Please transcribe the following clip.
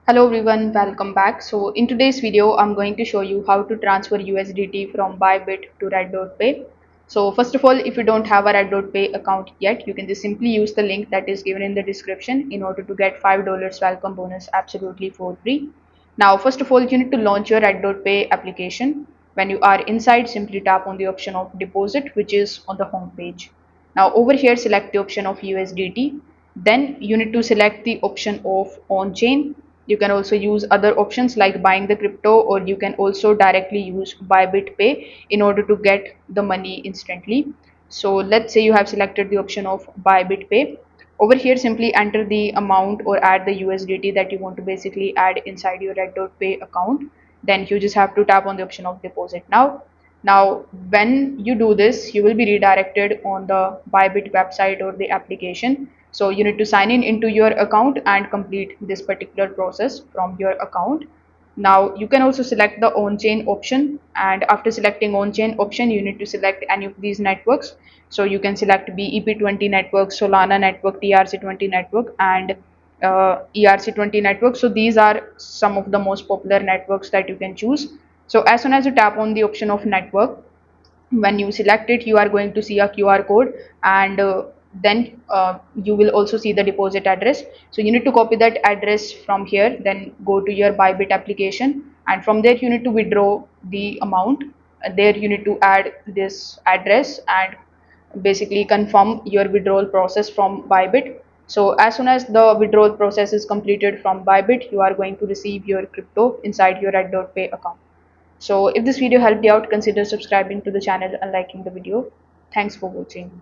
Hello everyone, welcome back. So in today's video, I'm going to show you how to transfer USDT from Bybit to RedotPay. So first of all, if you don't have a RedotPay account yet, you can just simply use the link that is given in the description in order to get $5 welcome bonus absolutely for free. Now, first of all, you need to launch your RedotPay application. When you are inside, simply tap on the option of deposit, which is on the home page. Now over here, select the option of USDT. Then you need to select the option of on-chain. You can also use other options like buying the crypto, or you can also directly use Bybit Pay in order to get the money instantly. So let's say you have selected the option of Bybit Pay. Over here, simply enter the amount or add the USDT that you want to basically add inside your RedotPay account. Then you just have to tap on the option of deposit now. When you do this, you will be redirected on the Bybit website or the application. So you need to sign in into your account and complete this particular process from your account. Now you can also select the on-chain option, and after selecting on-chain option, you need to select any of these networks. So you can select BEP20 network, Solana network, TRC20 network, and ERC20 network. So these are some of the most popular networks that you can choose. So as soon as you tap on the option of network, when you select it, you are going to see a QR code, and then you will also see the deposit address. So you need to copy that address from here, then go to your Bybit application, and from there you need to withdraw the amount. There you need to add this address and basically confirm your withdrawal process from Bybit. So as soon as the withdrawal process is completed from Bybit, you are going to receive your crypto inside your Red.Pay account. So if this video helped you out, consider subscribing to the channel and liking the video. Thanks for watching.